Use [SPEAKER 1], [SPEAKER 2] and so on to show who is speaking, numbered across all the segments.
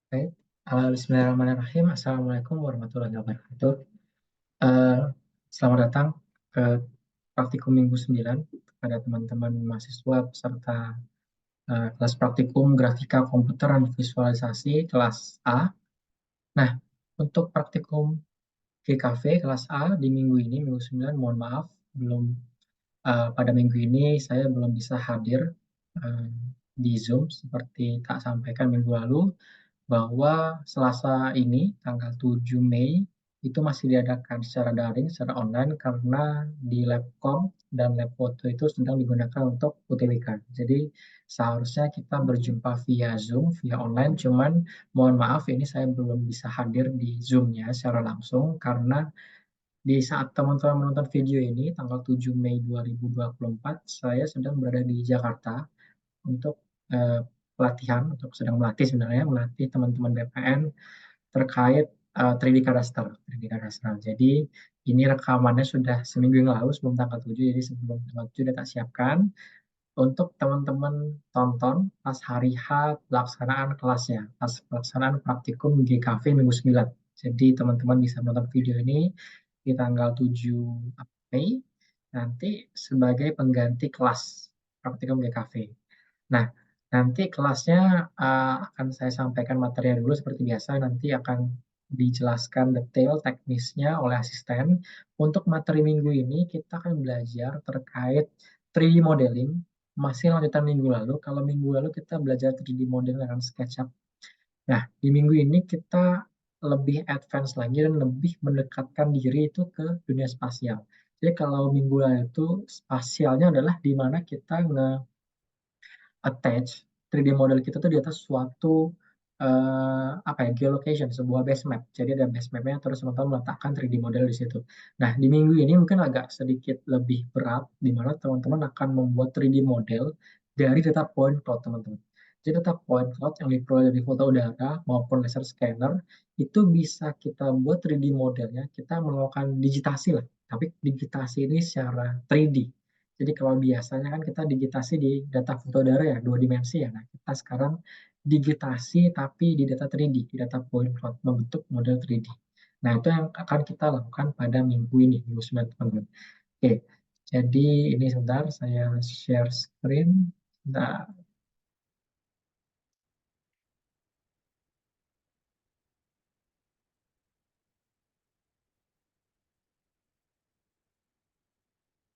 [SPEAKER 1] Baik, Bismillahirrahmanirrahim. Assalamualaikum warahmatullahi wabarakatuh. Eh, Selamat datang ke praktikum minggu 9 kepada teman-teman mahasiswa peserta kelas praktikum grafika komputer dan visualisasi kelas A. Nah, untuk praktikum GKV kelas A di minggu ini, minggu 9, mohon maaf, belum pada minggu ini saya belum bisa hadir eh, di Zoom seperti tak sampaikan minggu lalu, bahwa Selasa ini, tanggal 7 Mei, itu masih diadakan secara daring, secara online, karena di Labcom dan Lab Foto itu sedang digunakan untuk UTBK. Jadi seharusnya kita berjumpa via Zoom, via online, cuman mohon maaf ini saya belum bisa hadir di Zoom-nya secara langsung, karena di saat teman-teman menonton video ini, tanggal 7 Mei 2024, saya sedang berada di Jakarta untuk eh, pelatihan, untuk sedang melatih sebenarnya, melatih teman-teman BPN terkait 3D Cadastre, 3D Cadastre. Jadi ini rekamannya sudah seminggu yang lalu sebelum tanggal 7, jadi sebelum tanggal 7 sudah tak siapkan untuk teman-teman tonton pas hari H pelaksanaan kelasnya, pas pelaksanaan praktikum GKV minggu 9. Jadi teman-teman bisa menonton video ini di tanggal 7 Mei nanti sebagai pengganti kelas praktikum GKV. Nah, nanti kelasnya akan saya sampaikan materinya dulu seperti biasa, nanti akan dijelaskan detail teknisnya oleh asisten. Untuk materi minggu ini kita akan belajar terkait 3D modeling, masih lanjutan minggu lalu. Kalau minggu lalu kita belajar 3D modeling dengan SketchUp. Nah, di minggu ini kita lebih advance lagi dan lebih mendekatkan diri itu ke dunia spasial. Jadi kalau minggu lalu itu spasialnya adalah di mana kita attach 3D model kita tuh di atas suatu apa ya, geolocation, sebuah base map. Jadi ada base mapnya, terus teman-teman meletakkan 3D model di situ. Nah, di minggu ini mungkin agak sedikit lebih berat, di mana teman-teman akan membuat 3D model dari data point cloud, teman-teman. Jadi data point cloud yang diperoleh dari foto udara maupun laser scanner itu bisa kita buat 3D modelnya, kita melakukan digitasi lah. Tapi digitasi ini secara 3D. Jadi kalau biasanya kan kita digitasi di data foto udara ya, dua dimensi ya. Nah, kita sekarang digitasi tapi di data 3D, di data point cloud, membentuk model 3D. Nah, itu yang akan kita lakukan pada minggu ini, minggu 9, teman-teman. Oke, jadi ini sebentar saya share screen. Nah,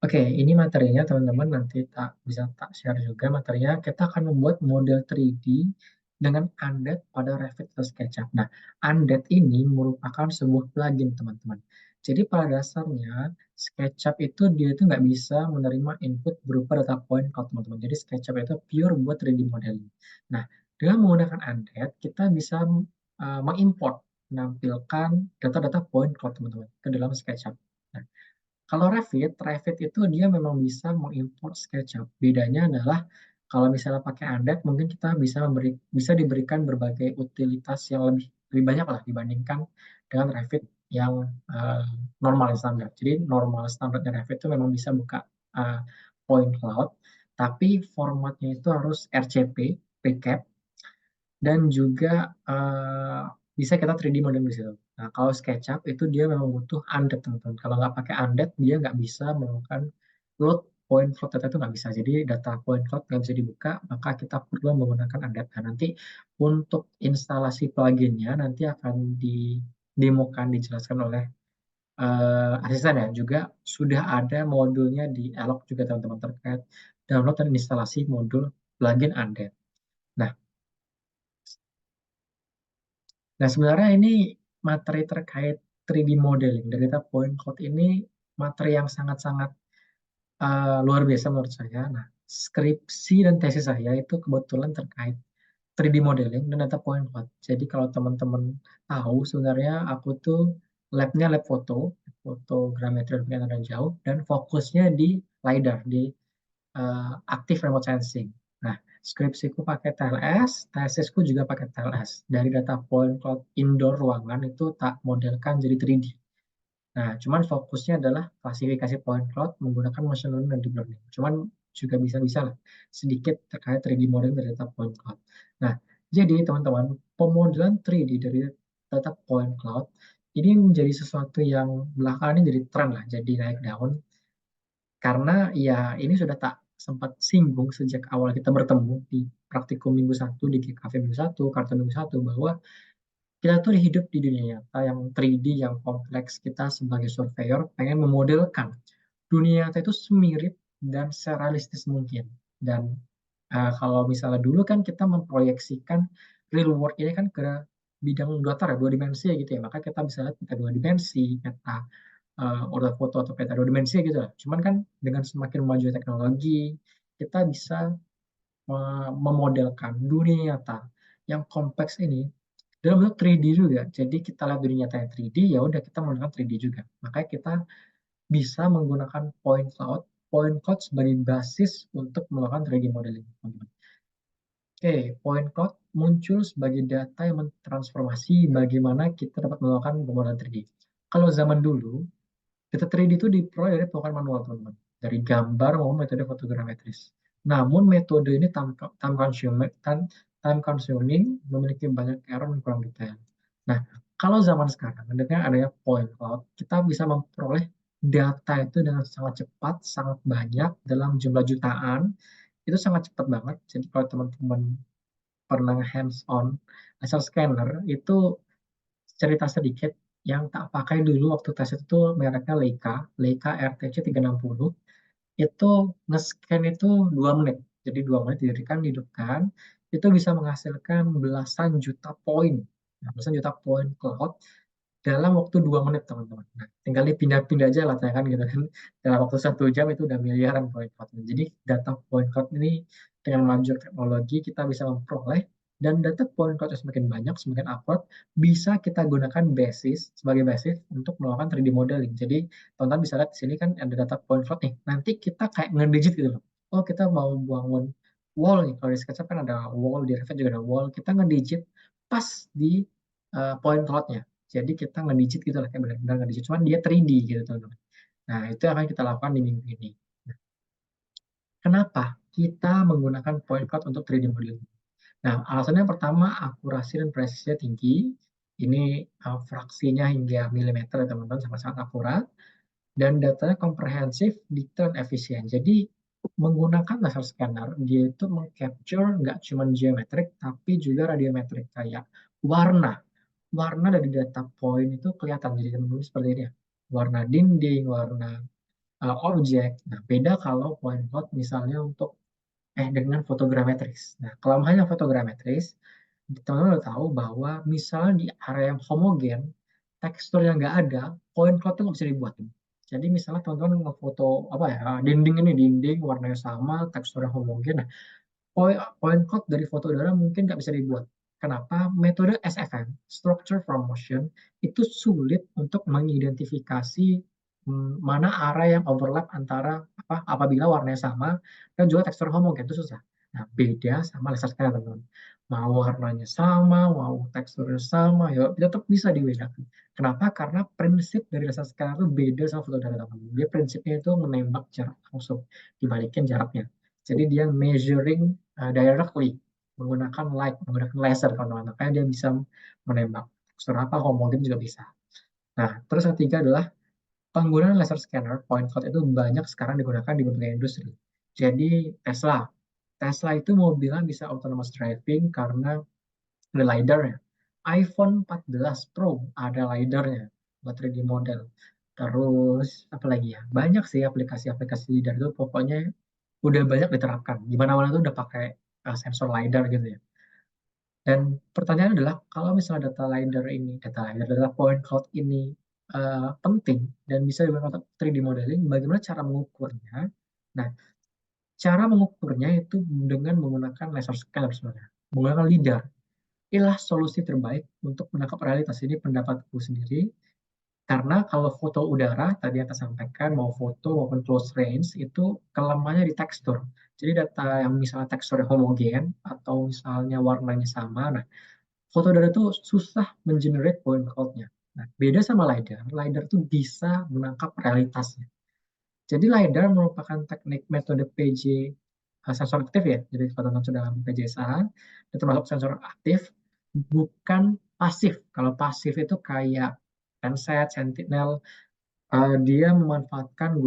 [SPEAKER 1] oke, ini materinya teman-teman, nanti tak bisa tak share juga materinya. Kita akan membuat model 3D dengan Undead pada Revit atau SketchUp. Nah, Undead ini merupakan sebuah plugin, teman-teman. Jadi pada dasarnya SketchUp itu dia itu nggak bisa menerima input berupa data point cloud, teman-teman. Jadi SketchUp itu pure buat 3D modeling. Nah, dengan menggunakan Undead kita bisa mengimport, menampilkan data-data point cloud, teman-teman, ke dalam SketchUp. Nah, kalau Revit, Revit itu dia memang bisa mengimport SketchUp. Bedanya adalah kalau misalnya pakai Undead, mungkin kita bisa diberikan berbagai utilitas yang lebih banyak lah dibandingkan dengan Revit yang eh, normal standar. Jadi normal standarnya Revit itu memang bisa buka eh, point cloud, tapi formatnya itu harus RCP, PCAP, dan juga bisa kita 3D model di situ. Nah, kalau SketchUp itu dia memang butuh undead, teman-teman. Kalau nggak pakai undead, dia nggak bisa melakukan load point cloud data, itu nggak bisa. Jadi data point cloud nggak bisa dibuka, maka kita perlu menggunakan undead. Nah, nanti untuk instalasi pluginnya nanti akan didemokan, dijelaskan oleh asisten ya. Juga sudah ada modulnya di Elok juga, teman-teman, terkait download dan instalasi modul plugin undead. Nah, Nah, sebenarnya ini materi terkait 3D modeling dari data point cloud ini materi yang sangat-sangat luar biasa menurut saya. Nah, skripsi dan tesis saya itu kebetulan terkait 3D modeling dan data point cloud. Jadi kalau teman-teman tahu, sebenarnya aku tuh labnya lab foto, fotogrametri dan pengamatan jauh, dan fokusnya di LiDAR, di aktif remote sensing. Nah, skripsiku pakai TLS, tesisku juga pakai TLS. Dari data point cloud indoor ruangan itu tak modelkan jadi 3D. Nah, cuman fokusnya adalah klasifikasi point cloud menggunakan machine learning dan deep learning. Cuman juga bisa-bisa lah sedikit terkait 3D modeling dari data point cloud. Nah, jadi teman-teman, pemodelan 3D dari data point cloud ini menjadi sesuatu yang belakangan ini jadi tren lah, jadi naik daun. Karena ya ini sudah tak sempat singgung sejak awal kita bertemu di praktikum minggu satu, di kafe minggu satu, kartu minggu satu, bahwa kita tuh hidup di dunia nyata yang 3D, yang kompleks. Kita sebagai surveyor pengen memodelkan dunia nyata itu semirip dan serealistis mungkin. Dan kalau misalnya dulu kan kita memproyeksikan real world ini kan ke bidang datar ya, dua dimensi gitu ya. Maka kita bisa lihat peta dua dimensi, peta order foto atau peta dua dimensi gitu lah. Cuman kan dengan semakin maju teknologi, kita bisa memodelkan dunia nyata yang kompleks ini dalam bentuk 3D juga. Jadi kita lihat dunia nyata yang 3D, ya udah kita menggunakan 3D juga. Makanya kita bisa menggunakan point cloud sebagai basis untuk melakukan 3D modeling, teman-teman. Oke, point cloud muncul sebagai data yang mentransformasi bagaimana kita dapat melakukan pemodelan 3D. Kalau zaman dulu, data 3D itu diperoleh dari pengukuran manual, teman-teman. Dari gambar maupun metode fotogrametris. Namun metode ini time consuming, memiliki banyak error dan kurang detail. Nah, kalau zaman sekarang, dengan adanya point cloud, kita bisa memperoleh data itu dengan sangat cepat, sangat banyak, dalam jumlah jutaan. Itu sangat cepat banget. Jadi kalau teman-teman pernah hands-on laser scanner, itu cerita sedikit yang tak pakai dulu waktu tes itu tuh mereknya Leica RTC 360. Itu nge-scan itu 2 menit. Jadi 2 menit didirikan, dihidupkan, itu bisa menghasilkan belasan juta poin. Nah, belasan juta poin cloud dalam waktu 2 menit, teman-teman. Nah, tinggal dipindah-pindah aja lah kan gitu kan. Dalam waktu 1 jam itu udah miliaran point cloud. Jadi data point cloud ini dengan maju teknologi kita bisa memperoleh, dan data point cloud yang semakin banyak, semakin akurat, bisa kita gunakan sebagai basis untuk melakukan 3D modeling. Jadi teman-teman bisa lihat di sini kan ada data point cloud nih. Nanti kita kayak ngedigit gitu loh. Oh, kita mau bangun wall nih. Kalau di SketchUp kan ada wall, di Revit juga ada wall. Kita ngedigit pas di point cloud-nya. Jadi kita ngedigit gitu lah, kayak benar-benar ngedigit. Cuman dia 3D gitu, teman-teman. Nah, itu yang akan kita lakukan di minggu ini. Nah, kenapa kita menggunakan point cloud untuk 3D modeling? Nah, alasannya yang pertama, akurasi dan presisinya tinggi. Ini fraksinya hingga milimeter ya, teman-teman, sangat-sangat akurat. Dan datanya komprehensif, detail, dan efisien. Jadi, menggunakan laser scanner, dia itu mengcapture nggak cuma geometrik, tapi juga radiometrik, kayak warna. Warna dari data point itu kelihatan. Jadi, teman-teman seperti ini ya. Warna dinding, warna objek. Nah, beda kalau point cloud misalnya untuk dengan fotogrametris. Nah, kelemahannya fotogrametris, teman-teman udah tahu bahwa misalnya di area yang homogen, tekstur yang nggak ada, point cloud itu nggak bisa dibuat. Jadi misalnya teman-teman ngefoto apa ya, dinding ini, dinding warnanya sama, teksturnya homogen. Nah, point cloud dari foto udara mungkin nggak bisa dibuat. Kenapa? Metode SFM, Structure from Motion, itu sulit untuk mengidentifikasi mana area yang overlap antara apabila warnanya sama dan juga tekstur homogen, itu susah. Nah, beda sama laser scanner, teman-teman. Mau warnanya sama, mau teksturnya sama, ya tetap bisa dibedakan. Kenapa? Karena prinsip dari laser scanner itu beda sama foto udara, teman-teman. Dia prinsipnya itu menembak jarak langsung, dibalikin jaraknya. Jadi dia measuring directly, menggunakan light, menggunakan laser, teman-teman. Makanya dia bisa menembak tekstur apa, homogen juga bisa. Nah, terus yang ketiga adalah penggunaan laser scanner point cloud itu banyak sekarang digunakan di berbagai industri. Jadi Tesla itu mobilnya bisa autonomous driving karena ada LiDAR-nya. iPhone 14 Pro ada LiDAR-nya buat 3D model. Terus apa lagi ya? Banyak sih aplikasi-aplikasi LiDAR itu, pokoknya udah banyak diterapkan. Di mana-mana tuh udah pakai sensor LiDAR gitu ya. Dan pertanyaan adalah, kalau misalnya data point cloud ini penting dan bisa digunakan untuk 3D modeling, bagaimana cara mengukurnya? Nah, cara mengukurnya itu dengan menggunakan laser scanner sebenarnya, menggunakan LiDAR. Inilah solusi terbaik untuk menangkap realitas. Ini pendapatku sendiri, karena kalau foto udara, tadi yang saya sampaikan, mau foto maupun close range, itu kelemahannya di tekstur. Jadi data yang misalnya teksturnya homogen, atau misalnya warnanya sama, nah, foto udara itu susah mengenerate point cloud-nya. Nah, beda sama LiDAR, LiDAR itu bisa menangkap realitasnya. Jadi LiDAR merupakan teknik metode PJ sensor aktif ya, jadi kalau teman sudah PJSA, itu termasuk sensor aktif. bukan pasif. Kalau pasif itu kayak Landsat, Sentinel, dia memanfaatkan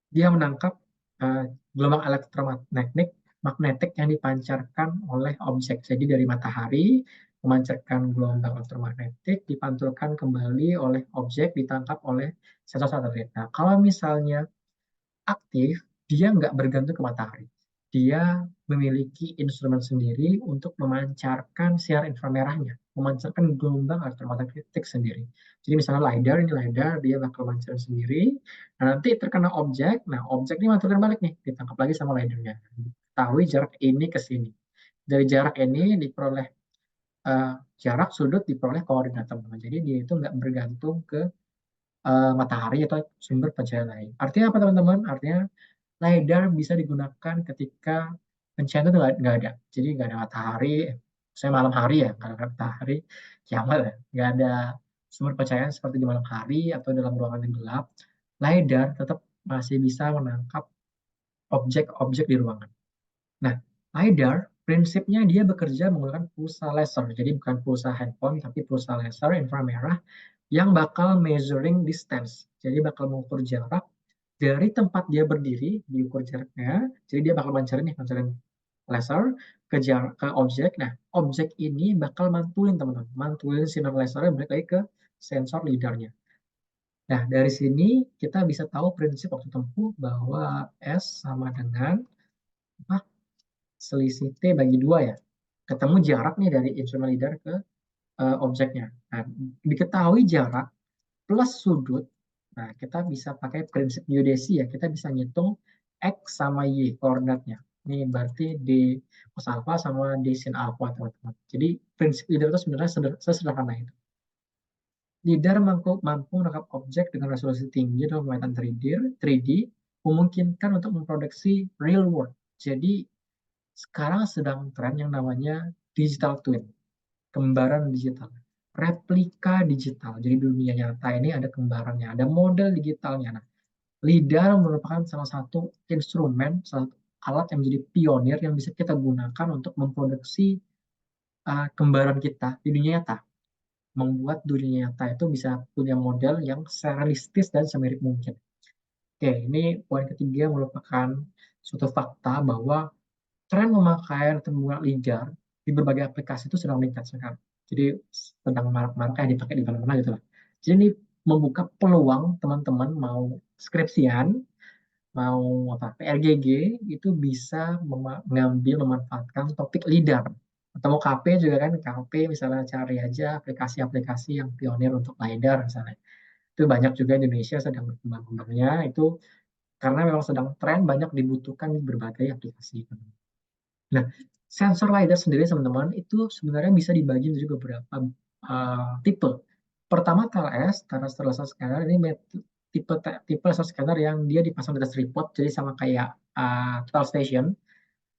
[SPEAKER 1] dia menangkap eh, gelombang elektromagnetik magnetik yang dipancarkan oleh objek. Jadi dari matahari memancarkan gelombang elektromagnetik dipantulkan kembali oleh objek ditangkap oleh sensor satelit. Nah, kalau misalnya aktif, dia nggak bergantung ke matahari. Dia memiliki instrumen sendiri untuk memancarkan siar inframerahnya, memancarkan gelombang elektromagnetik sendiri. Jadi misalnya ini LiDAR, dia bakal memancarkan sendiri. Nah, nanti terkena objek, nah objek ini manculkan balik nih, ditangkap lagi sama LiDAR-nya. Ketahui jarak ini ke sini. Dari jarak ini diperoleh eh, jarak sudut diperoleh koordinat teman-teman. Jadi dia itu nggak bergantung ke matahari atau sumber pencahayaan lain. Artinya apa teman-teman? Artinya LiDAR bisa digunakan ketika pencahayaan itu nggak ada. Jadi nggak ada matahari, saya malam hari ya, kalau ada matahari, kiamat ya. Nggak ada sumber pencahayaan seperti di malam hari atau dalam ruangan yang gelap. LiDAR tetap masih bisa menangkap objek-objek di ruangan. Nah, LiDAR prinsipnya dia bekerja menggunakan pulsa laser. Jadi bukan pulsa handphone, tapi pulsa laser inframerah yang bakal measuring distance. Jadi bakal mengukur jarak dari tempat dia berdiri, diukur jaraknya. Jadi dia bakal mancarin laser ke objek. Nah, objek ini bakal mantulin teman-teman, mantulin sinar lasernya balik lagi ke sensor lidarnya. Nah, dari sini kita bisa tahu prinsip waktu tempuh bahwa S sama dengan apa? Selisih T bagi 2 ya. Ketemu jarak nih dari instrumen lidar ke objeknya. Nah, diketahui jarak plus sudut, nah kita bisa pakai prinsip geodesi ya, kita bisa ngitung X sama Y koordinatnya. Ini berarti D cos alpha sama D sin alpha teman-teman. Jadi prinsip LIDAR itu sebenarnya sesederhana itu. LIDAR mampu menangkap objek dengan resolusi tinggi dalam pemetaan 3D, memungkinkan untuk memproduksi real world. Jadi sekarang sedang tren yang namanya digital twin, kembaran digital, replika digital. Jadi dunia nyata ini ada kembarannya, ada model digitalnya. Nah, LIDAR merupakan salah satu instrumen, salah satu alat yang menjadi pionir yang bisa kita gunakan untuk memproduksi kembaran kita di dunia nyata. Membuat dunia nyata itu bisa punya model yang serealistis dan semirip mungkin. Oke, ini poin ketiga merupakan suatu fakta bahwa tren pemakaian atau penggunaan LIDAR di berbagai aplikasi itu sedang meningkat sekarang. Jadi sedang marak-maraknya dipakai di mana-mana gitu lah. Jadi ini membuka peluang teman-teman mau skripsian, mau apa PRGG itu bisa mengambil memanfaatkan topik LIDAR. Atau mau KP juga kan, KP misalnya cari aja aplikasi-aplikasi yang pionir untuk LIDAR misalnya. Itu banyak juga Indonesia sedang berkembang-kembangnya itu karena memang sedang tren banyak dibutuhkan di berbagai aplikasi. Nah, sensor LiDAR sendiri teman-teman itu sebenarnya bisa dibagi menjadi beberapa tipe. Pertama TLS, Terrestrial Laser Scanner ini tipe laser scanner yang dia dipasang di atas tripod, jadi sama kayak total station,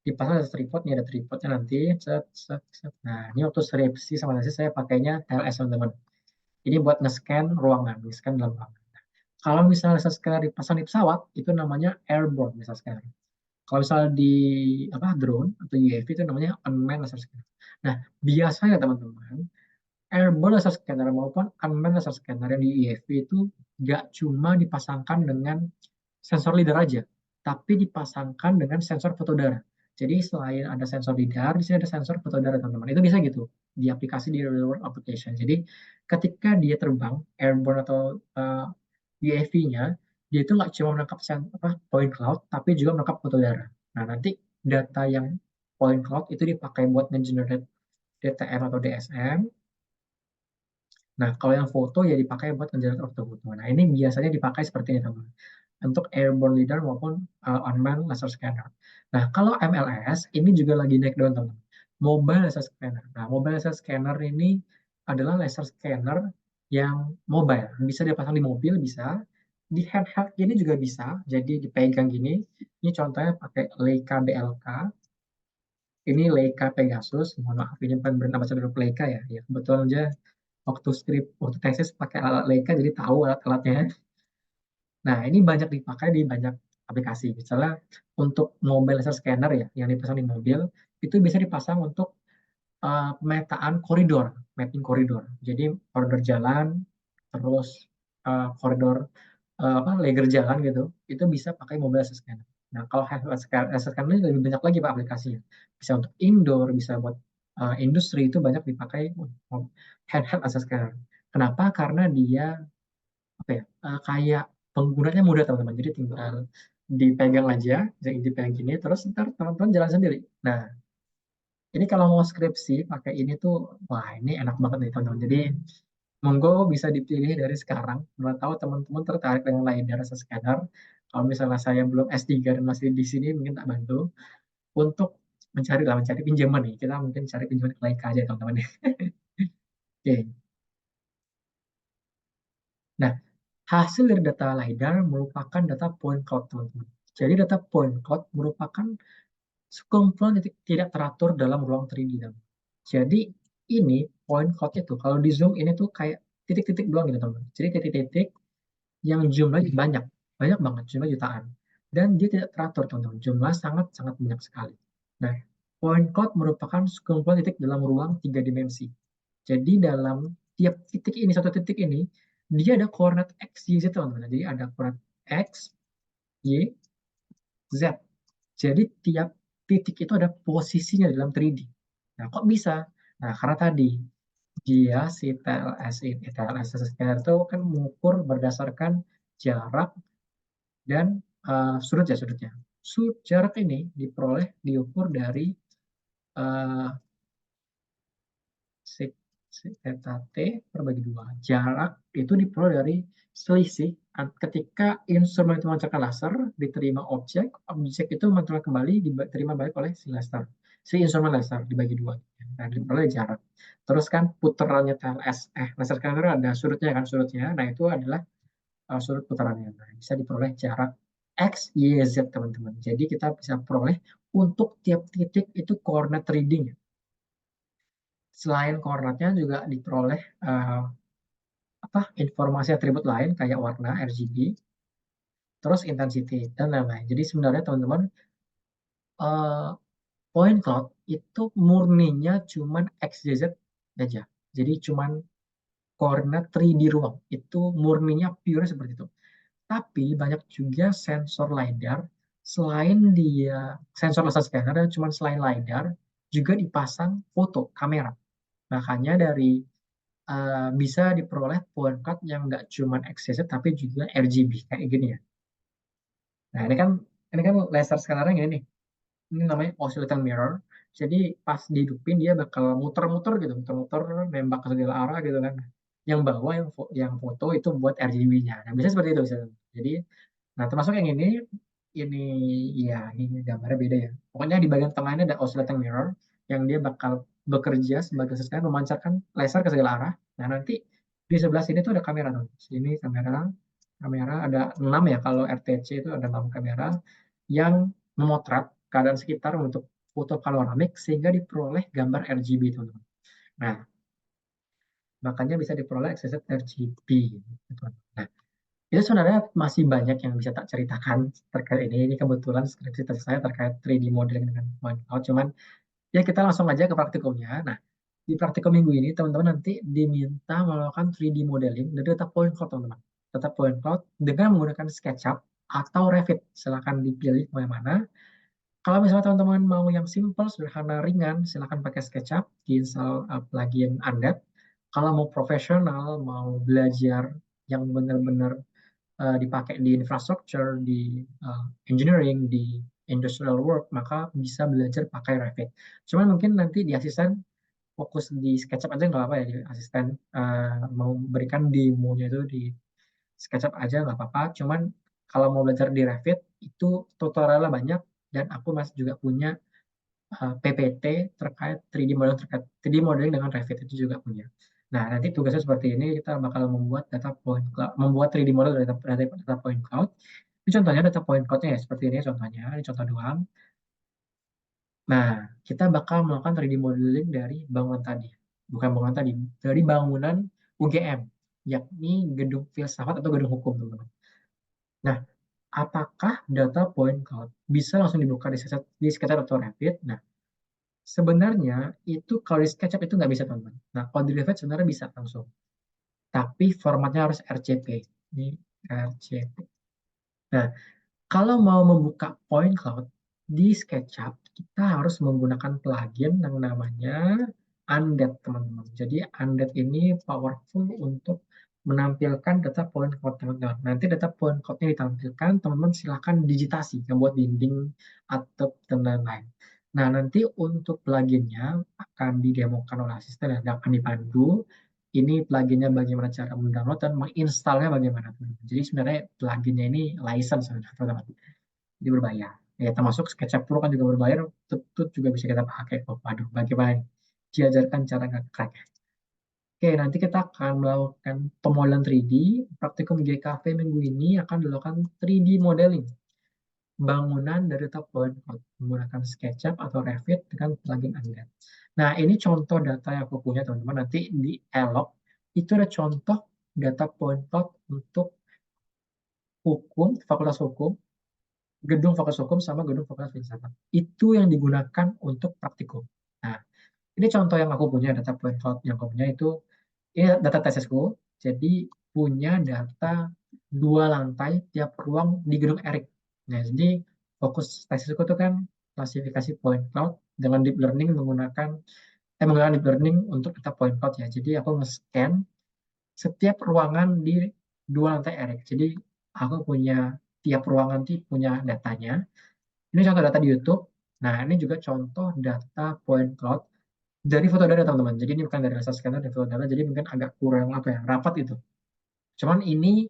[SPEAKER 1] dipasang di atas tripod, ini ada tripodnya nanti. Set, set, set. Nah, ini waktu skripsi sama nasi saya pakainya TLS teman-teman. Ini buat nge-scan ruangan, nge-scan dalam ruangan. Kalau misalnya laser scanner dipasang di pesawat, itu namanya airborne laser scanner. Kalau misalnya di drone atau UAV itu namanya unmanned laser scanner. Nah, biasanya teman-teman, airborne laser scanner maupun unmanned laser scanner yang di UAV itu nggak cuma dipasangkan dengan sensor lidar aja, tapi dipasangkan dengan sensor fotodara. Jadi selain ada sensor lidar, di sini ada sensor fotodara teman-teman. Itu bisa gitu di aplikasi di real world application. Jadi ketika dia terbang airborne atau UAV-nya, dia itu nggak cuma menangkap point cloud, tapi juga menangkap fotodara. Nah, nanti data yang point cloud itu dipakai buat nge-generate DTM atau DSM. Nah, kalau yang foto ya dipakai buat nge-generate ortofoto. Nah, ini biasanya dipakai seperti ini, teman. Untuk airborne lidar maupun unmanned laser scanner. Nah, kalau MLS ini juga lagi naik daun, teman. Mobile laser scanner. Nah, mobile laser scanner ini adalah laser scanner yang mobile. Bisa dipasang di mobil, bisa. Di handheld ini juga bisa. Jadi dipegang gini. Ini contohnya pakai Leica BLK. Ini Leica Pegasus. Mohon maaf, ini bukan brand ambassador Leica ya. Ya, kebetulan aja waktu tesis pakai alat Leica, jadi tahu alat-alatnya. Nah, ini banyak dipakai di banyak aplikasi. Misalnya untuk mobile laser scanner ya, yang dipasang di mobil, itu bisa dipasang untuk pemetaan koridor, mapping koridor. Jadi koridor jalan, terus koridor leger jalan gitu, itu bisa pakai mobile asset scanner. Nah, kalau asset scanner ini lebih banyak lagi Pak aplikasinya. Bisa untuk indoor, bisa buat industri, itu banyak dipakai handheld asset scanner. Kenapa? Karena dia apa ya, kayak penggunanya mudah teman-teman. Jadi tinggal dipegang aja, jadi dipegang gini, terus ntar teman-teman jalan sendiri. Nah, ini kalau mau skripsi pakai ini tuh, wah ini enak banget nih teman-teman. Jadi monggo bisa dipilih dari sekarang. Mana tahu teman-teman tertarik dengan lain rasa scanner. Kalau misalnya saya belum S3 dan masih di sini, mungkin tak bantu untuk mencari pinjaman nih. Kita mungkin cari pinjaman ke Laika aja teman-teman. Oke. Nah, hasil dari data LiDAR merupakan data point cloud teman-teman. Jadi data point cloud merupakan sekumpulan titik tidak teratur dalam ruang 3D. Jadi ini point cloud itu kalau di zoom ini tuh kayak titik-titik doang gitu teman-teman. Jadi titik-titik yang jumlahnya banyak, banyak banget, jumlah jutaan. Dan dia tidak teratur teman-teman, jumlah sangat-sangat banyak sekali. Nah, point cloud merupakan sekumpulan titik dalam ruang 3 dimensi. Jadi dalam tiap titik ini, satu titik ini, dia ada koordinat X, Y, Z teman-teman. Jadi ada koordinat X, Y, Z. Jadi tiap titik itu ada posisinya dalam 3D. Nah, kok bisa? Nah, karena tadi dia si TLS ini, TLS scanner itu kan mengukur berdasarkan jarak dan sudut ya sudutnya. Jarak ini diperoleh diukur dari uh, sek theta t per bagi 2. Jarak itu diperoleh dari selisih ketika instrumen itu memancarkan laser, diterima objek, objek itu memancarkan kembali, diterima balik oleh si laser. Si instrumen laser dibagi 2. Nah, diperoleh jarak. Terus kan putarannya TLS, laser scanner ada sudutnya kan, sudutnya. Nah, itu adalah sudut putarannya. Nah, bisa diperoleh jarak X, Y, Z, teman-teman. Jadi kita bisa peroleh untuk tiap titik itu koordinat reading. Selain koordinatnya juga diperoleh informasi atribut lain kayak warna RGB, terus intensity dan lain-lain. Jadi sebenarnya teman-teman uh, point cloud itu murninya cuman X, Y, Z aja. Jadi cuman koordinat 3D ruang. Itu murninya pure seperti itu. Tapi banyak juga sensor LiDAR selain dia sensor laser scanner dan cuma selain LiDAR juga dipasang foto kamera. Makanya dari bisa diperoleh point cloud yang nggak cuma XYZ tapi juga RGB kayak gini ya. Nah ini kan laser scanner ini nih. Ini namanya oscillating mirror. Jadi pas dihidupin dia bakal muter-muter gitu, muter-muter nembak ke segala arah gitu kan. Yang bawah yang foto itu buat RGB-nya. Nah, biasanya seperti itu bisa. Jadi, nah termasuk yang ini ya ini gambarnya beda ya. Pokoknya di bagian tengahnya ada oscillating mirror yang dia bakal bekerja sebagai sesuatu memancarkan laser ke segala arah. Nah nanti di sebelah sini tuh ada kamera tuh. Sini kamera, kamera ada 6 ya kalau RTC itu ada 6 kamera yang memotret keadaan sekitar untuk foto panoramik sehingga diperoleh gambar RGB teman-teman. Nah, makanya bisa diperoleh XZ RGB. Gitu. Nah, itu sebenarnya masih banyak yang bisa tak ceritakan terkait ini. Ini kebetulan skripsi saya terkait 3D modeling dengan point cloud. Cuman ya kita langsung aja ke praktikumnya. Nah, di praktikum minggu ini teman-teman nanti diminta melakukan 3D modeling dari data point cloud teman-teman. Data point cloud dengan menggunakan SketchUp atau Revit. Silahkan dipilih mau yang mana. Kalau misalnya teman-teman mau yang simple, sederhana, ringan, silahkan pakai SketchUp, install plugin Undead. Kalau mau profesional, mau belajar yang benar-benar dipakai di infrastructure, di engineering, di industrial work, maka bisa belajar pakai Revit. Cuman mungkin nanti di asisten fokus di SketchUp aja nggak apa-apa ya, di asisten mau berikan demo-nya itu di SketchUp aja nggak apa-apa. Cuman kalau mau belajar di Revit, itu tutorialnya banyak, dan aku masih juga punya PPT terkait 3D modeling dengan Revit itu juga punya. Nah, nanti tugasnya seperti ini, kita bakal membuat data point cloud, membuat 3D model dari data point cloud. Ini contohnya data point cloud-nya ya, seperti ini contohnya, ini contoh doang. Nah, kita bakal melakukan 3D modeling dari bangunan tadi. Bukan bangunan tadi, dari bangunan UGM, yakni gedung filsafat atau gedung hukum, teman-teman. Nah, apakah data point cloud bisa langsung dibuka di SketchUp atau Revit? Nah, Sebenarnya itu kalau di SketchUp itu nggak bisa teman-teman. Nah kalau di Revit sebenarnya bisa langsung. Tapi formatnya harus RCP. Ini RCP. Nah, kalau mau membuka point cloud di SketchUp, kita harus menggunakan plugin yang namanya Undead, teman-teman. Jadi Undead ini powerful untuk menampilkan data point cloud, teman-teman. Nanti data point cloud-nya ditampilkan, teman-teman silahkan digitasi, yang buat dinding, atap, dan lain-lain. Nah, nanti untuk pluginnya akan didemokan oleh asisten dan akan dipandu. Ini pluginnya bagaimana cara mendownload dan menginstalnya bagaimana, teman-teman. Jadi sebenarnya pluginnya ini license, teman-teman. Jadi berbayar. Ya, termasuk SketchUp Pro kan juga berbayar, Tut juga bisa kita pakai kok. Waduh, bagaimana? Diajarkan cara nge-crack. Oke, nanti kita akan melakukan pemodelan 3D. Praktikum GKV minggu ini akan dilakukan 3D modeling bangunan dari top point cloud menggunakan SketchUp atau Revit dengan plugin Anda. Nah, ini contoh data yang aku punya, teman-teman. Nanti di Elok itu ada contoh data point cloud untuk hukum, fakultas hukum, gedung fakultas hukum sama gedung fakultas filsafat. Itu yang digunakan untuk praktikum. Nah, ini contoh yang aku punya, data point cloud yang aku punya itu, ini data tesisku. Jadi punya data 2 lantai tiap ruang di gedung Erik. Nah, jadi fokus tesisku itu kan klasifikasi point cloud dengan deep learning menggunakan deep learning untuk data point cloud ya. Jadi aku nge-scan setiap ruangan di 2 lantai Erik. Jadi aku punya tiap ruangan itu punya datanya. Ini contoh data di YouTube. Nah, ini juga contoh data point cloud dari foto data, teman-teman. Jadi ini bukan dari rasa scanner, dari foto data. Jadi mungkin agak kurang apa ya, rapat itu. Cuman ini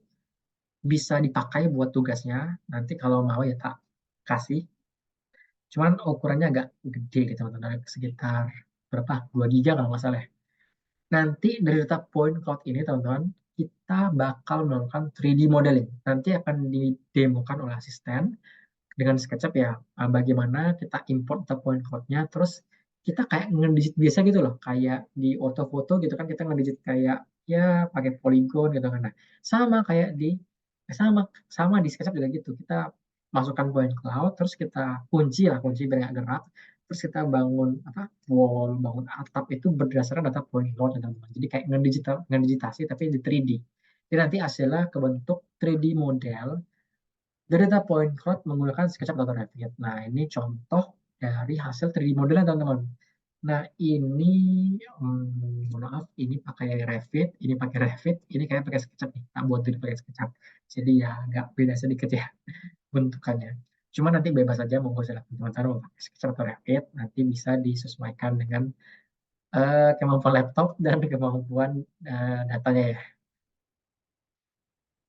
[SPEAKER 1] bisa dipakai buat tugasnya. Nanti kalau mau ya tak kasih. Cuman ukurannya agak gede gitu, teman-teman. Sekitar berapa? 2 giga kalau nggak salah, ya. Nanti dari data point cloud ini, teman-teman, kita bakal melakukan 3D modeling. Nanti akan didemokan oleh asisten dengan SketchUp ya, bagaimana kita import data point cloud-nya, terus kita kayak ngedigit biasa gitu loh, kayak di ortofoto gitu kan, kita ngedigit kayak ya pakai polygon gitu kan. Nah, sama kayak di sama sama di SketchUp juga gitu, kita masukkan point cloud, terus kita kunci biar nggak gerak, terus kita bangun apa, wall, bangun atap itu berdasarkan data point cloud ya, teman-teman. Jadi kayak ngedigitasi tapi di 3D. Jadi nanti hasilnya kebentuk 3D model dari data point cloud menggunakan SketchUp atau Revit. Nah, ini contoh dari hasil 3D modelnya, teman-teman. Nah, ini, mohon maaf, ini pakai Revit, ini pakai Revit, ini kayak pakai SketchUp nih. Nah, buat ini pakai SketchUp. Jadi ya agak beda sedikit ya bentukannya. Cuma nanti bebas saja, monggo silakan teman-teman mau pakai SketchUp atau Revit, nanti bisa disesuaikan dengan kemampuan laptop dan kemampuan datanya ya.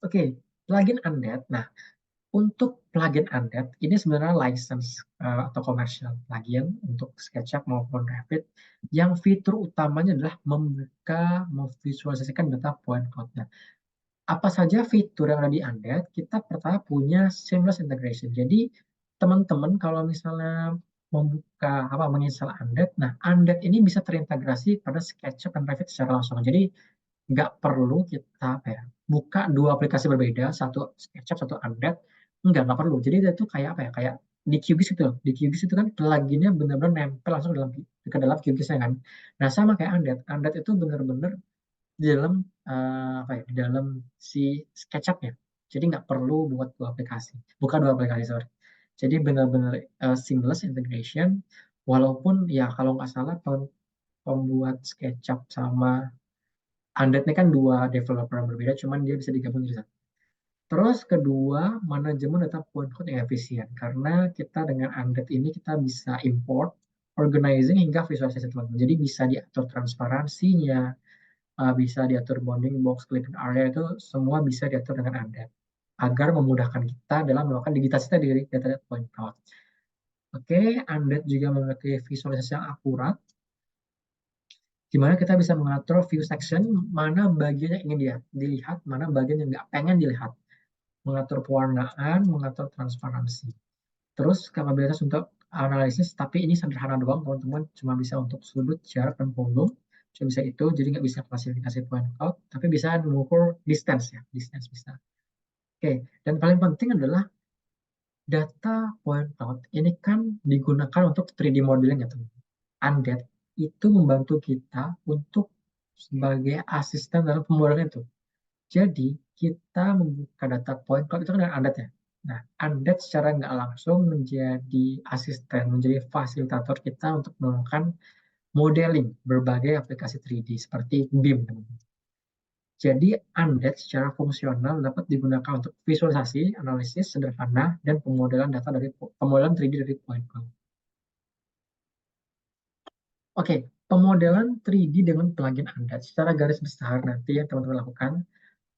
[SPEAKER 1] Oke, plugin Undead. Nah, untuk plugin Undead, ini sebenarnya license atau commercial plugin untuk SketchUp maupun Revit, yang fitur utamanya adalah memvisualisasikan data point cloud. Nah, apa saja fitur yang ada di Undead? Kita pertama punya seamless integration. Jadi, teman-teman kalau misalnya menginstal Undead, nah Undead ini bisa terintegrasi pada SketchUp dan Revit secara langsung. Jadi, nggak perlu kita apa ya, buka 2 aplikasi berbeda, satu SketchUp, satu Undead. Nggak perlu. Jadi itu kayak apa ya, kayak di QGIS itu. Di QGIS itu kan pluginnya benar-benar nempel langsung ke dalam QGIS-nya kan. Nah, sama kayak Undead. Undead itu benar-benar di dalam apa ya, di dalam si SketchUp-nya. Jadi nggak perlu buat 2 aplikasi. Bukan 2 aplikasi, sorry. Jadi benar-benar seamless integration. Walaupun ya kalau nggak salah pembuat SketchUp sama Undead ini kan 2 developer yang berbeda, cuman dia bisa digabung jadi satu. Terus kedua, manajemen data point cloud yang efisien. Karena kita dengan Undead ini kita bisa import, organizing, hingga visualisasi, teman-teman. Jadi bisa diatur transparansinya, bisa diatur bounding box, clipping area, itu semua bisa diatur dengan Undead. Agar memudahkan kita dalam melakukan digitasi tadi dari data point cloud. Oke, Undead juga memiliki visualisasi yang akurat, di mana kita bisa mengatur view section, mana bagian yang ingin dilihat, mana bagian yang nggak pengen dilihat, mengatur pewarnaan, mengatur transparansi. Terus kapabilitas untuk analisis, tapi ini sederhana doang, teman-teman, cuma bisa untuk sudut, jarak, dan volume. Cuma bisa itu, jadi nggak bisa klasifikasi point cloud, tapi bisa mengukur distance ya, distance bisa. Oke, dan paling penting adalah data point cloud ini kan digunakan untuk 3D modeling ya, teman. Undead itu membantu kita untuk sebagai asisten dalam pemodelan itu. Jadi kita membuka data point, kalau itu kan dengan Undead ya. Nah, Undead secara nggak langsung menjadi asisten, menjadi fasilitator kita untuk melakukan modeling berbagai aplikasi 3D seperti BIM. Jadi Undead secara fungsional dapat digunakan untuk visualisasi, analisis sederhana, dan pemodelan data dari pemodelan 3D dari point cloud. Oke, pemodelan 3D dengan plugin Undead secara garis besar nanti yang teman-teman lakukan.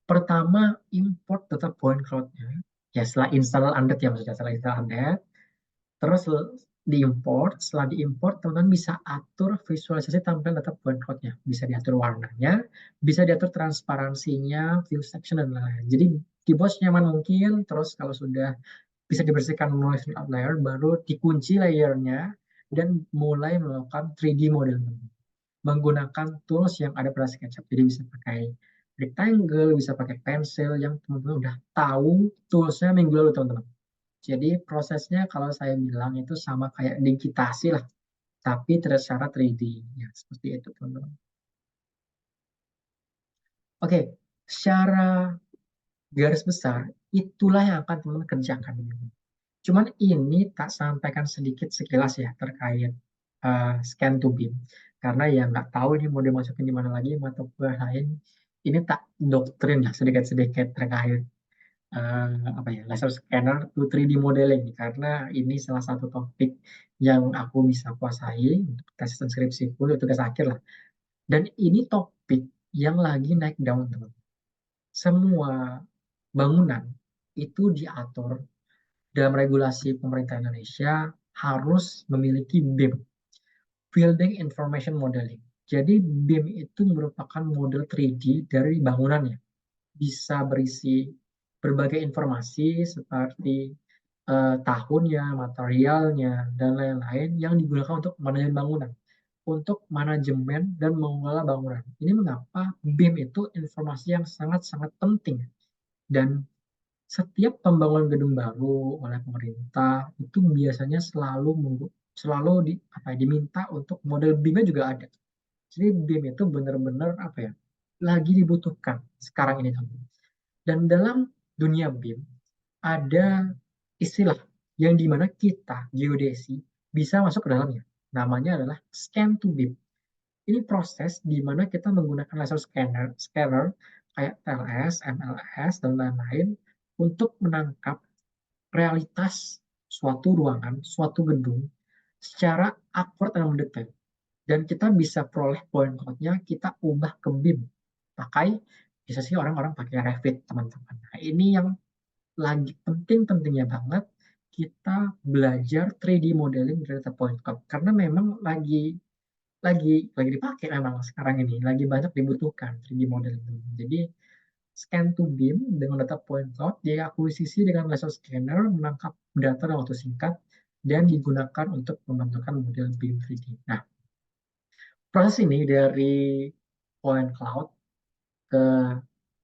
[SPEAKER 1] Pertama, import data point cloud-nya. Ya, setelah install Undead ya maksudnya, setelah install Undead, terus diimport. Setelah diimport, teman-teman bisa atur visualisasi tampilan data point cloud-nya. Bisa diatur warnanya, bisa diatur transparansinya, view section, dan lain-lain. Jadi dibuat senyaman mungkin, terus kalau sudah bisa dibersihkan noise dan outlier, baru dikunci layernya, dan mulai melakukan 3D modeling menggunakan tools yang ada pada SketchUp. Jadi bisa pakai rectangle, bisa pakai pensil yang teman-teman udah tahu toolsnya minggu lalu teman-teman. Jadi prosesnya kalau saya bilang itu sama kayak digitasi lah, tapi secara 3D. Ya, seperti itu teman-teman. Oke, secara garis besar, itulah yang akan teman-teman kerjakan. Cuman ini tak sampaikan sedikit sekilas ya terkait scan to beam. Karena ya nggak tahu ini mau dimasukin di mana lagi, mata kuliah lain. Ini tak doktrin lah sedikit-sedikit terkait apa ya laser scanner to 3D modeling. Karena ini salah satu topik yang aku bisa kuasai untuk tesis dan skripsiku, itu tugas akhir lah. Dan ini topik yang lagi naik daun teman. Semua bangunan itu diatur dalam regulasi pemerintah Indonesia harus memiliki BIM, Building Information Modeling. Jadi BIM itu merupakan model 3D dari bangunannya. Bisa berisi berbagai informasi seperti tahunnya, materialnya, dan lain-lain yang digunakan untuk manajemen bangunan. Untuk manajemen dan mengelola bangunan. Ini mengapa BIM itu informasi yang sangat-sangat penting. Dan setiap pembangunan gedung baru oleh pemerintah itu biasanya selalu diminta untuk model BIM-nya juga ada. Jadi BIM itu benar-benar apa ya lagi dibutuhkan sekarang ini. Dan dalam dunia BIM ada istilah yang dimana kita geodesi bisa masuk ke dalamnya. Namanya adalah scan to BIM. Ini proses di mana kita menggunakan laser scanner kayak TLS, MLS, dan lain-lain untuk menangkap realitas suatu ruangan, suatu gedung secara akurat dan mendetail. Dan kita bisa peroleh point cloud-nya, kita ubah ke BIM. Pakai, bisa sih orang-orang pakai Revit, teman-teman. Nah, ini yang lagi penting-pentingnya banget, kita belajar 3D modeling dari data point cloud. Karena memang lagi dipakai memang sekarang ini, lagi banyak dibutuhkan 3D modeling. Jadi scan to beam dengan data point cloud diakuisisi dengan laser scanner menangkap data dalam waktu singkat dan digunakan untuk membentukkan model beam 3D. Nah, proses ini dari point cloud ke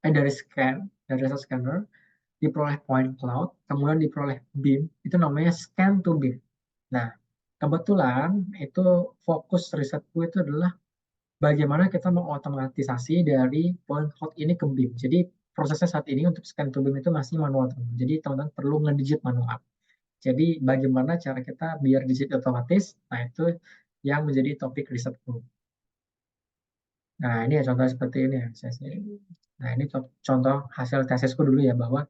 [SPEAKER 1] dari laser scanner diperoleh point cloud, kemudian diperoleh beam, itu namanya scan to beam. Nah, kebetulan itu fokus risetku itu adalah bagaimana kita mengotomatisasi dari point cloud ini ke BIM. Jadi prosesnya saat ini untuk scan to BIM itu masih manual, teman. Jadi teman-teman perlu ngedigit manual. Jadi bagaimana cara kita biar digit otomatis, nah itu yang menjadi topik risetku. Nah ini ya contoh seperti ini ya. Nah ini contoh hasil tesisku dulu ya, bahwa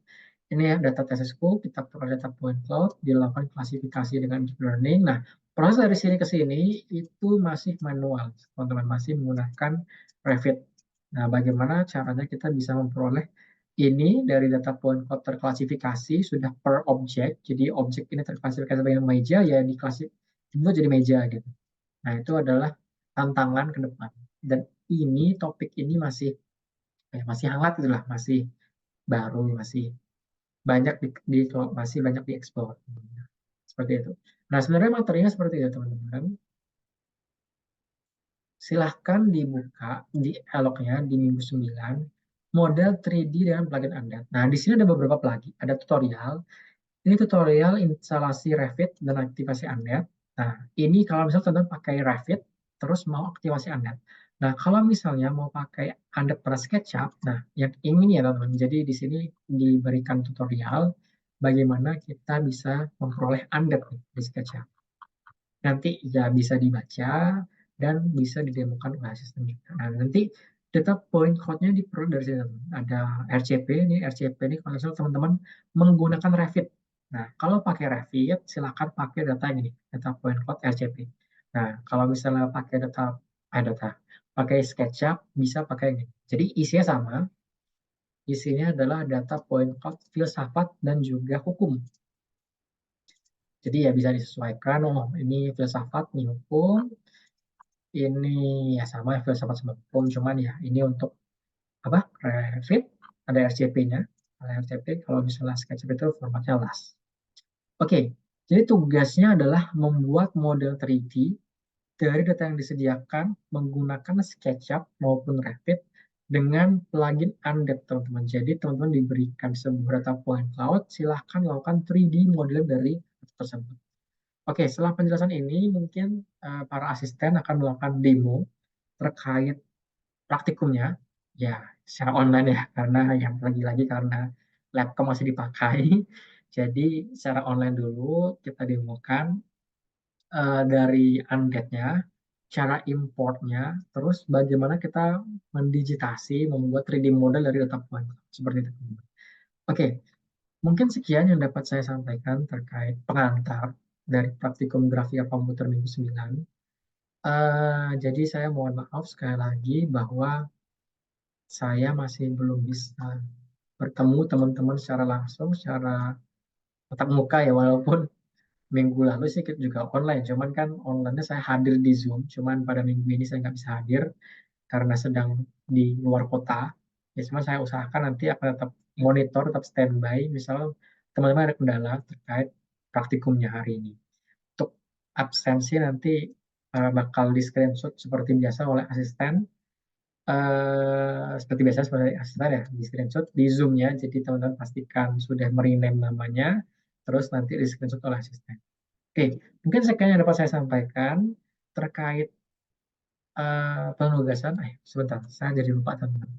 [SPEAKER 1] ini ya data tesisku, kita peroleh data point cloud, dilakukan klasifikasi dengan deep learning. Nah, proses dari sini ke sini itu masih manual, teman-teman, masih menggunakan Revit. Nah, bagaimana caranya kita bisa memperoleh ini dari data point cloud terklasifikasi sudah per objek. Jadi objek ini terklasifikasi sebagai meja, ya dibuat jadi meja gitu. Nah, itu adalah tantangan ke depan. Dan ini topik ini masih hangat gitulah, masih baru, masih banyak masih banyak dieksplor seperti itu. Nah sebenarnya materinya seperti itu teman-teman. Silahkan dibuka di eloknya di minggu 9 model 3D dengan plugin Anda. Nah di sini ada beberapa plugin, ada tutorial. Ini tutorial instalasi Revit dan aktivasi Anda. Nah, ini kalau misalnya teman-teman pakai Revit, terus mau aktivasi Undead. Nah, kalau misalnya mau pakai Undead pada SketchUp, nah, yang ini ya teman-teman. Jadi di sini diberikan tutorial bagaimana kita bisa memperoleh Undead nih di SketchUp. Nanti ya bisa dibaca dan bisa didemokan oleh asisten juga. Nah, nanti data point code-nya diperoleh dari sini. Ada RCP, ini RCP ini kalau misalnya teman-teman menggunakan Revit. Nah, kalau pakai Revit, silakan pakai data ini, data point code RCP. Nah, kalau misalnya pakai pakai SketchUp, bisa pakai ini. Jadi isinya sama, isinya adalah data point code filsafat dan juga hukum. Jadi ya bisa disesuaikan, oh ini filsafat, ini hukum, ini ya sama filsafat sama hukum, cuman ya ini untuk apa Revit ada RCP-nya. Ada RCP kalau misalnya SketchUp itu formatnya LAS. Oke, jadi tugasnya adalah membuat model 3D dari data yang disediakan menggunakan SketchUp maupun Revit dengan plugin Undead, teman-teman. Jadi teman-teman diberikan sebuah data point cloud, silahkan lakukan 3D model dari data tersebut. Oke, setelah penjelasan ini mungkin para asisten akan melakukan demo terkait praktikumnya ya secara online ya karena yang lagi-lagi karena laptop masih dipakai. Jadi secara online dulu kita demokan dari undead-nya, cara importnya, terus bagaimana kita mendigitasi, membuat 3D model dari data point seperti itu. Oke, mungkin sekian yang dapat saya sampaikan terkait pengantar dari praktikum grafika komputer minggu 9. Jadi saya mohon maaf sekali lagi bahwa saya masih belum bisa bertemu teman-teman secara langsung, secara tatap muka ya, walaupun minggu lalu sih kita juga online, cuman kan online saya hadir di Zoom, cuman pada minggu ini saya nggak bisa hadir karena sedang di luar kota. Ya, cuma saya usahakan nanti akan tetap monitor, tetap standby, misal teman-teman ada kendala terkait praktikumnya hari ini. Untuk absensi nanti bakal di screenshot seperti biasa oleh asisten, seperti biasa sebagai asisten ya di screenshot di Zoom-nya. Jadi teman-teman pastikan sudah merename namanya, terus nanti di screenshot oleh asisten. Oke, mungkin sekian yang dapat saya sampaikan terkait penugasan. Sebentar, saya jadi lupa teman-teman.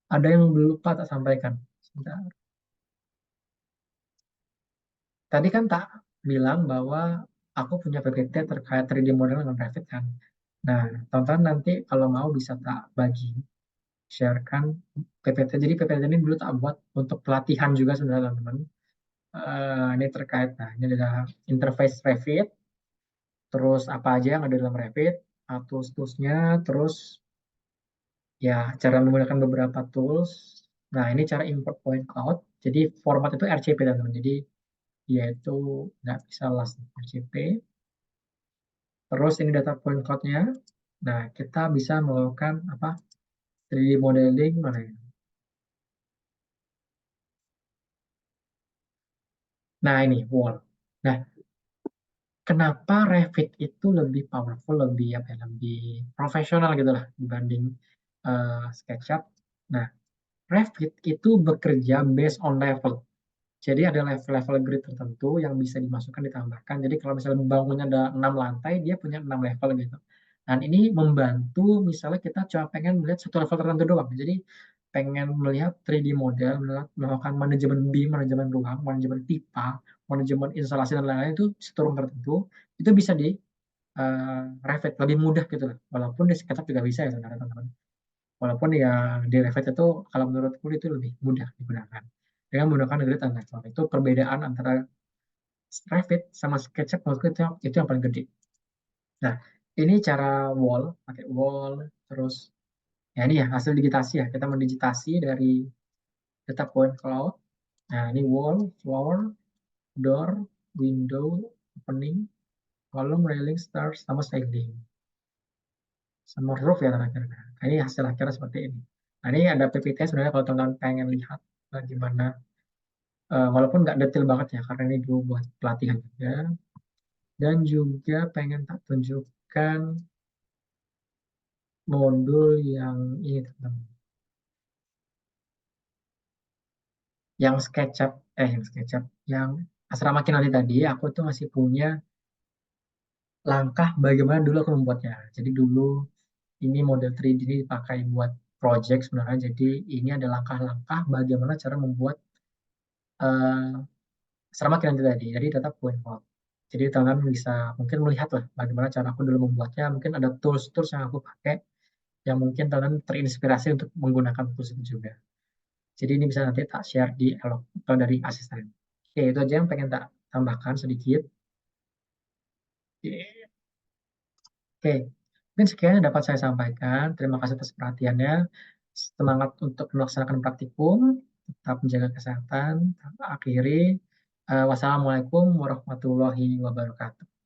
[SPEAKER 1] Ada yang lupa tak sampaikan. Sebentar. Tadi kan tak bilang bahwa aku punya PPT terkait 3D model dengan Revit kan. Nah, teman-teman nanti kalau mau bisa tak bagi sharekan PPT. Jadi PPT ini dulu tak buat untuk pelatihan juga sebenarnya teman-teman. Ini terkait, nah ini adalah interface Revit, terus apa aja yang ada dalam Revit, tools-toolsnya, terus ya cara menggunakan beberapa tools. Nah ini cara import point cloud. Jadi format itu RCP teman-teman. Jadi yaitu nggak bisa last RCP. Terus ini data point cloud-nya. Nah kita bisa melakukan apa 3D modeling mana ya? Nah ini wall. Nah, kenapa Revit itu lebih powerful, lebih apa ya, lebih profesional gitu lah dibanding SketchUp. Nah, Revit itu bekerja based on level. Jadi ada level-level grid tertentu yang bisa dimasukkan ditambahkan. Jadi kalau misalnya bangunnya ada 6 lantai, dia punya 6 level gitu. Dan ini membantu misalnya kita cuma pengen melihat satu level tertentu doang. Jadi pengen melihat 3D model, melakukan manajemen BIM, manajemen ruang, manajemen pipa, manajemen instalasi dan lain-lain itu seturun tertentu, itu bisa di Revit lebih mudah gitu lah. Walaupun di SketchUp juga bisa ya sebenarnya teman-teman. Walaupun ya di Revit itu kalau menurutku itu lebih mudah digunakan dengan menggunakan grid and level. Itu perbedaan antara Revit sama SketchUp menurutku itu yang paling gede. Nah, ini cara wall, pakai wall, terus ya ini ya hasil digitasi ya. Kita mendigitasi dari data point cloud. Nah, ini wall, floor, door, window, opening, column, railing, stairs, sama ceiling. Sama roof ya terakhir. Nah, ini hasil akhirnya seperti ini. Nah, ini ada PPT sebenarnya kalau teman-teman pengen lihat bagaimana, walaupun nggak detail banget ya, karena ini dulu buat pelatihan juga. Dan juga pengen tak tunjukkan modul yang ini teman-teman. Yang SketchUp, yang asrama kinali tadi, aku tuh masih punya langkah bagaimana dulu aku membuatnya. Jadi dulu ini model 3D ini dipakai buat project sebenarnya. Jadi ini ada langkah-langkah bagaimana cara membuat eh, sama kayak nanti tadi. Jadi tetap point cloud. Jadi teman-teman bisa mungkin melihat lah bagaimana cara aku dulu membuatnya. Mungkin ada tools-tools yang aku pakai yang mungkin teman-teman terinspirasi untuk menggunakan tools itu juga. Jadi ini bisa nanti tak share di Elok atau dari asisten. Oke, itu aja yang pengen tak tambahkan sedikit. Oke, mungkin sekian yang dapat saya sampaikan. Terima kasih atas perhatiannya. Semangat untuk melaksanakan praktikum, tetap menjaga kesehatan. Akhiri, wassalamualaikum warahmatullahi wabarakatuh.